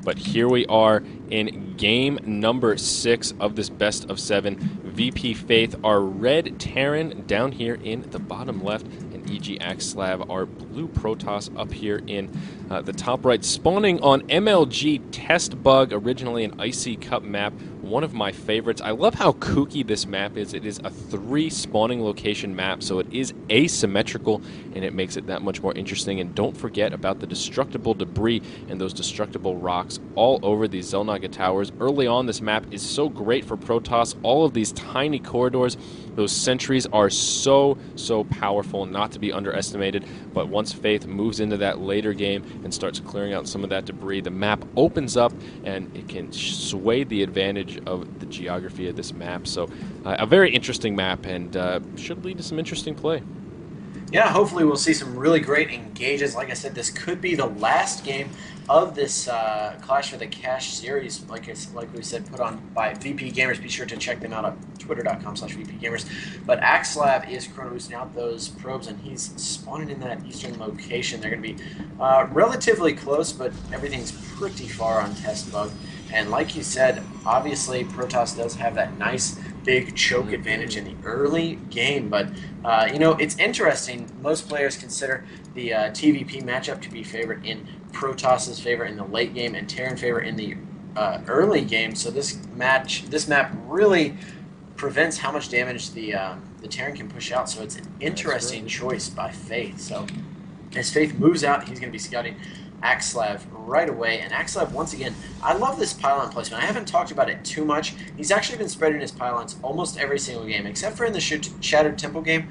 But here we are in game number 6 of this best of 7. VP Faith, our red Terran down here in the bottom left, and EG.Axslav, our blue Protoss up here in the top right, spawning on MLG Test Bug, originally an Icy Cup map, one of my favorites. I love how kooky this map is. It is a 3 spawning location map, so it is asymmetrical, and it makes it that much more interesting. And don't forget about the destructible debris and those destructible rocks all over these Xel'Naga towers. Early on, this map is so great for Protoss. All of these tiny corridors, those sentries are so powerful, not to be underestimated. But once Faith moves into that later game and starts clearing out some of that debris, the map opens up and it can sway the advantage of the geography of this map. So a very interesting map, and should lead to some interesting play. Yeah, hopefully we'll see some really great engages. Like I said, this could be the last game of this Clash for the Cash series, like we said, put on by VP Gamers. Be sure to check them out at twitter.com/VPGamers. But Axslav is chrono boosting out those probes, and he's spawning in that eastern location. They're going to be relatively close, but everything's pretty far on Test Bug. And like you said, obviously Protoss does have that nice big choke advantage in the early game, but you know, it's interesting. Most players consider the TVP matchup to be favored in Protoss's favor in the late game and Terran favor in the early game. So this map really prevents how much damage the Terran can push out. So it's an interesting choice by Faith. So as Faith moves out, he's going to be scouting Axslav right away. And Axslav, once again, I love this pylon placement. I haven't talked about it too much. He's actually been spreading his pylons almost every single game, except for in the Shattered Temple game.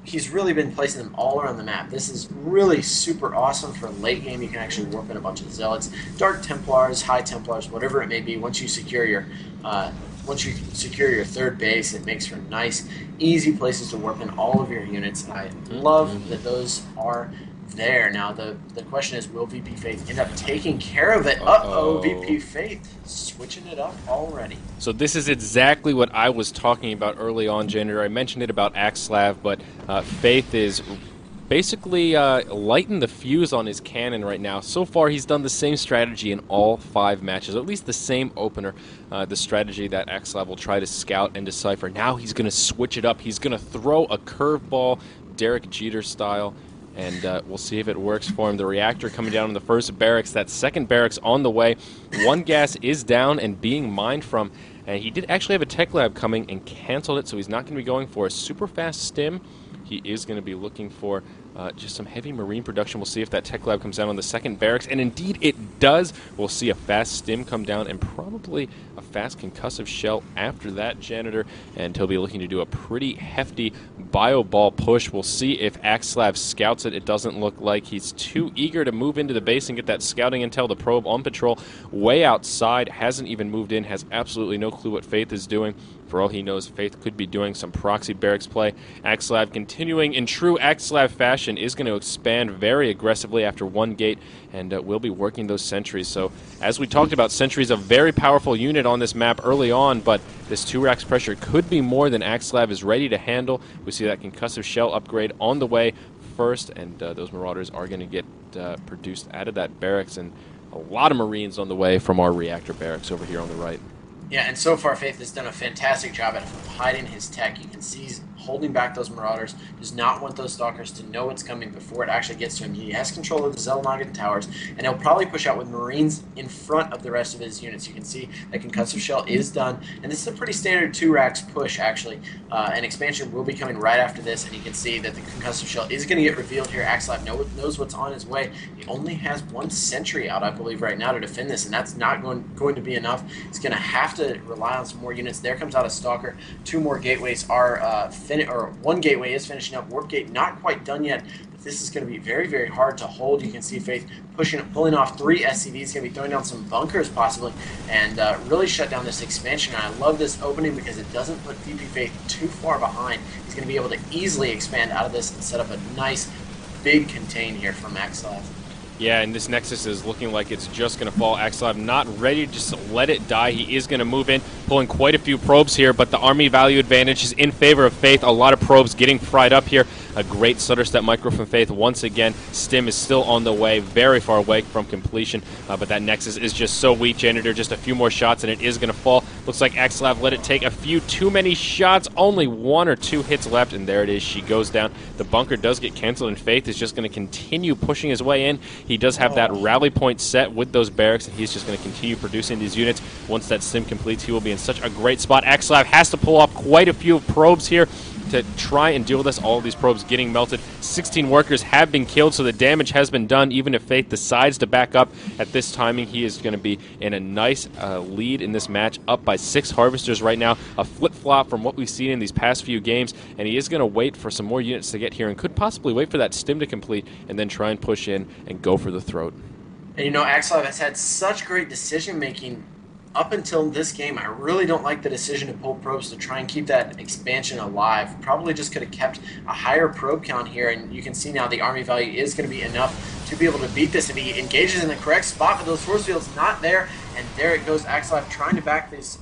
He's really been placing them all around the map. This is really super awesome for late game. You can actually warp in a bunch of Zealots, Dark Templars, High Templars, whatever it may be. Once you secure your third base, it makes for nice, easy places to warp in all of your units. I love that those are there. Now the question is, will VP Faith end up taking care of it? VP Faith switching it up already. So this is exactly what I was talking about early on, Janitor. I mentioned it about Axslav, but Faith is basically lighting the fuse on his cannon right now. So far, he's done the same strategy in all 5 matches, or at least the same opener, the strategy that Axslav will try to scout and decipher. Now he's going to switch it up. He's going to throw a curveball, Derek Jeter style, and we'll see if it works for him. The reactor coming down in the first barracks. That second barracks on the way. One gas is down and being mined from. And he did actually have a tech lab coming and canceled it, so he's not going to be going for a super fast stim. He is going to be looking for just some heavy marine production. We'll see if that tech lab comes down on the second barracks, and indeed it does. We'll see a fast stim come down and probably a fast concussive shell after that, Janitor, and he'll be looking to do a pretty hefty bio ball push. We'll see if Axslav scouts it. It doesn't look like he's too eager to move into the base and get that scouting intel. The probe on patrol way outside, hasn't even moved in, has absolutely no clue what Faith is doing. For all he knows, Faith could be doing some proxy barracks play. Axslav, continuing in true Axslav fashion, is going to expand very aggressively after one gate, and will be working those sentries. So, as we talked about, sentries a very powerful unit on this map early on, but this 2 racks pressure could be more than Axslav is ready to handle. We see that concussive shell upgrade on the way first, and those Marauders are going to get produced out of that barracks, and a lot of Marines on the way from our reactor barracks over here on the right. Yeah, and so far Faith has done a fantastic job at hiding his tech. You can see he's holding back those Marauders, does not want those Stalkers to know what's coming before it actually gets to him. He has control of the Xel'Naga towers, and he'll probably push out with Marines in front of the rest of his units. You can see that concussive shell is done, and this is a pretty standard 2 racks push, actually. An expansion will be coming right after this, and you can see that the concussive shell is going to get revealed here. Axslav knows what's on his way. He only has 1 sentry out, I believe, right now to defend this, and that's not going to be enough. He's going to have to rely on some more units. There comes out a Stalker. 2 more gateways are or 1 gateway is finishing up. Warp gate not quite done yet, but this is going to be very, very hard to hold. You can see Faith pulling off 3 SCVs. He's going to be throwing down some bunkers possibly, and really shut down this expansion. And I love this opening because it doesn't put VP Faith too far behind. He's going to be able to easily expand out of this and set up a nice big contain here from Axslav. Yeah, and this Nexus is looking like it's just going to fall. Axslav not ready to just let it die. He is going to move in, pulling quite a few probes here, but the army value advantage is in favor of Faith. A lot of probes getting fried up here. A great stutter step micro from Faith. Once again, Stim is still on the way, very far away from completion, but that Nexus is just so weak. Janitor just a few more shots and it is going to fall. Looks like Axslav let it take a few too many shots, only 1 or 2 hits left, and there it is. She goes down. The bunker does get canceled, and Faith is just going to continue pushing his way in. He does have that rally point set with those barracks, and he's just going to continue producing these units. Once that Stim completes, he will be in such a great spot. Axslav has to pull off quite a few probes here to try and deal with this. All of these probes getting melted. 16 workers have been killed, so the damage has been done. Even if Faith decides to back up at this timing, he is going to be in a nice lead in this match, up by 6 harvesters right now. A flip-flop from what we've seen in these past few games, and he is going to wait for some more units to get here and could possibly wait for that Stim to complete and then try and push in and go for the throat. And you know, Axslav has had such great decision-making up until this game. I really don't like the decision to pull probes to try and keep that expansion alive. Probably just could have kept a higher probe count here, and you can see now the army value is going to be enough to be able to beat this if he engages in the correct spot, but those force fields not there, and there it goes. Axslav trying to back these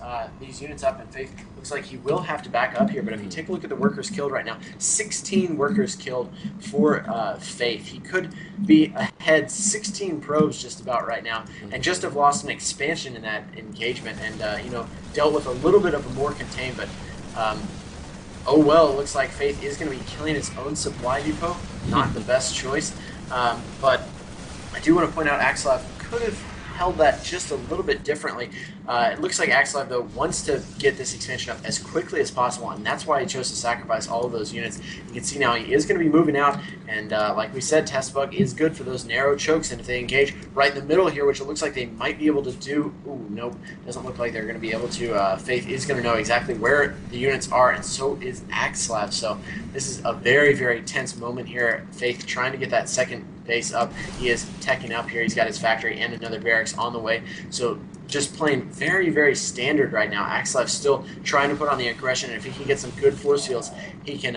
units up, and Faith looks like he will have to back up here, but if you take a look at the workers killed right now, 16 workers killed for Faith. He could be ahead 16 probes just about right now, and just have lost an expansion in that engagement, and you know, dealt with a little bit of a more contained, but oh well, it looks like Faith is going to be killing its own supply depot. Not the best choice, but I do want to point out Axslav could have held that just a little bit differently. It looks like Axslav, though, wants to get this expansion up as quickly as possible, and that's why he chose to sacrifice all of those units. You can see now he is going to be moving out, and like we said, Test Bug is good for those narrow chokes, and if they engage right in the middle here, which it looks like they might be able to do, ooh, nope, doesn't look like they're going to be able to. Faith is going to know exactly where the units are, and so is Axslav, so this is a very, very tense moment here. Faith trying to get that second base up. He is teching up here. He's got his factory and another barracks on the way. So just playing very, very standard right now. Axslav still trying to put on the aggression, and if he can get some good force fields, he can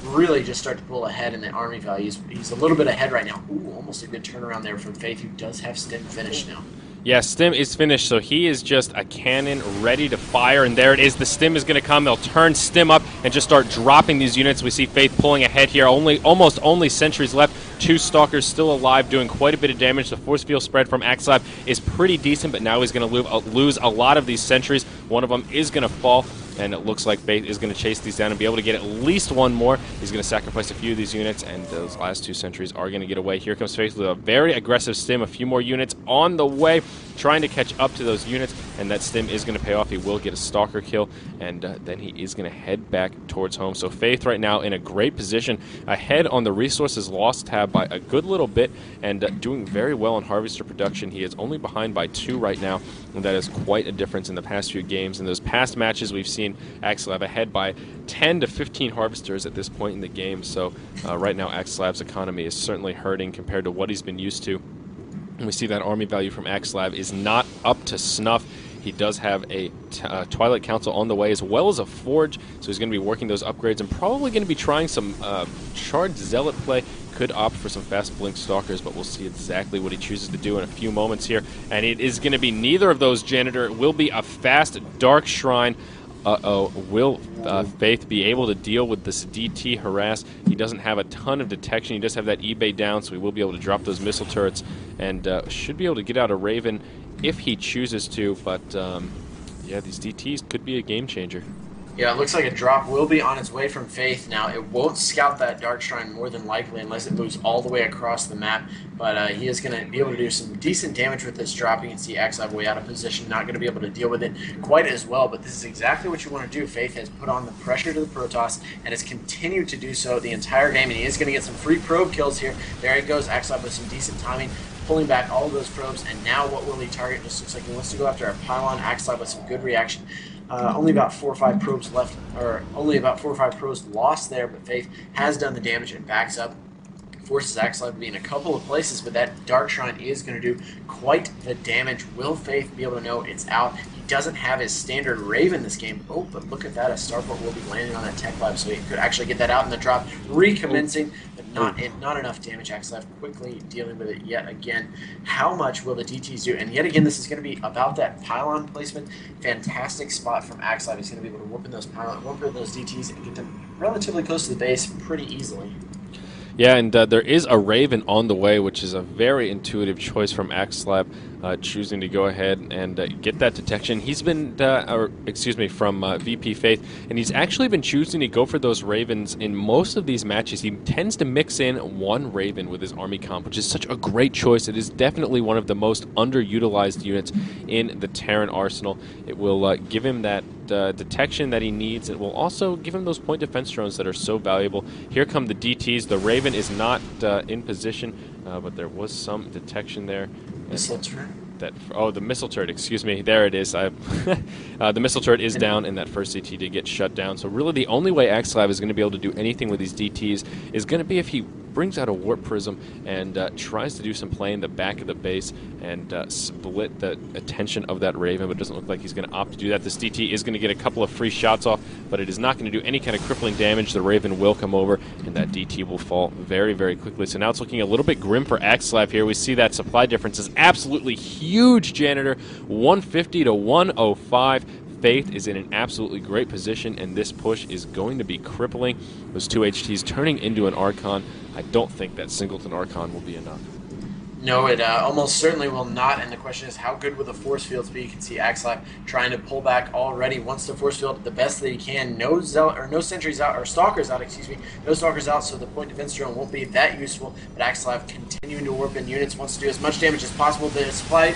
really just start to pull ahead in the army value. He's a little bit ahead right now. Ooh, almost a good turnaround there from Faith, who does have Stim finished now. Yeah, Stim is finished, so he is just a cannon ready to fire, and there it is. The Stim is going to come. They'll turn Stim up and just start dropping these units. We see Faith pulling ahead here. Almost only sentries left. 2 Stalkers still alive, doing quite a bit of damage. The force field spread from Axslav is pretty decent, but now he's going to lose a lot of these sentries. One of them is going to fall, and it looks like Faith is going to chase these down and be able to get at least one more. He's going to sacrifice a few of these units, and those last 2 sentries are going to get away. Here comes Faith with a very aggressive Stim. A few more units on the way, trying to catch up to those units, and that Stim is going to pay off. He will get a Stalker kill, and then he is going to head back towards home. So Faith right now in a great position, ahead on the resources lost tab by a good little bit, and doing very well in harvester production. He is only behind by 2 right now, and that is quite a difference in the past few games. In those past matches, we've seen Axslav ahead by 10 to 15 harvesters at this point in the game. So right now, Axslav's economy is certainly hurting compared to what he's been used to. And we see that army value from Axslav is not up to snuff. He does have a Twilight Council on the way, as well as a Forge, so he's going to be working those upgrades and probably going to be trying some Charged Zealot play. Could opt for some fast blink Stalkers, but we'll see exactly what he chooses to do in a few moments here. And it is going to be neither of those, Janitor. It will be a fast Dark Shrine. Uh-oh, will Faith be able to deal with this DT harass? He doesn't have a ton of detection. He does have that eBay down, so he will be able to drop those missile turrets, and should be able to get out a Raven if he chooses to, but yeah, these DTs could be a game changer. Yeah, it looks like a drop will be on its way from Faith now. It won't scout that Dark Shrine more than likely unless it moves all the way across the map, but he is going to be able to do some decent damage with this drop. You can see Axslav way out of position, not going to be able to deal with it quite as well, but this is exactly what you want to do. Faith has put on the pressure to the Protoss and has continued to do so the entire game, and he is going to get some free probe kills here. There it goes, Axslav with some decent timing, pulling back all of those probes, and now what will he target? Just looks like he wants to go after a pylon. Axslav with some good reaction. Only about 4 or 5 probes left, or only about 4 or 5 probes lost there, but Faith has done the damage and backs up. Forces Axslav to be in a couple of places, but that Dark Shrine is going to do quite the damage. Will Faith be able to know it's out? He doesn't have his standard Raven this game. Oh, but look at that. A Starport will be landing on that Tech Lab, so he could actually get that out in the drop. Recommencing, but not enough damage. Axslav quickly dealing with it yet again. How much will the DTs do? And yet again, this is going to be about that pylon placement. Fantastic spot from Axslav. He's going to be able to whoop in those DTs and get them relatively close to the base pretty easily. Yeah, and there is a Raven on the way, which is a very intuitive choice from Axslav, choosing to go ahead and get that detection. He's been, from VPFaith, and he's actually been choosing to go for those Ravens in most of these matches. He tends to mix in one Raven with his army comp, which is such a great choice. It is definitely one of the most underutilized units in the Terran arsenal. It will give him that detection that he needs. It will also give him those point defense drones that are so valuable. Here come the DTs. The Raven is not in position, but there was some detection there. Missile turret. The missile turret, excuse me. There it is. The missile turret is down, and that first DT did get shut down. So really the only way Axslav is going to be able to do anything with these DTs is going to be if he brings out a warp prism and tries to do some play in the back of the base and split the attention of that Raven, but it doesn't look like he's going to opt to do that. This DT is going to get a couple of free shots off, but it is not going to do any kind of crippling damage. The Raven will come over, and that DT will fall very, very quickly. So now it's looking a little bit grim for Axslav here. We see that supply difference is absolutely huge, Janitor. 150 to 105. Faith is in an absolutely great position, and this push is going to be crippling. Those two HTs turning into an Archon. I don't think that Singleton Archon will be enough. No, it almost certainly will not, and the question is how good will the force fields be? You can see Axslav trying to pull back already. Once the force field the best that he can, no sentries out, or stalkers out, excuse me, no stalkers out, so the point defense drone won't be that useful, but Axslav continuing to warp in units, wants to do as much damage as possible. The supply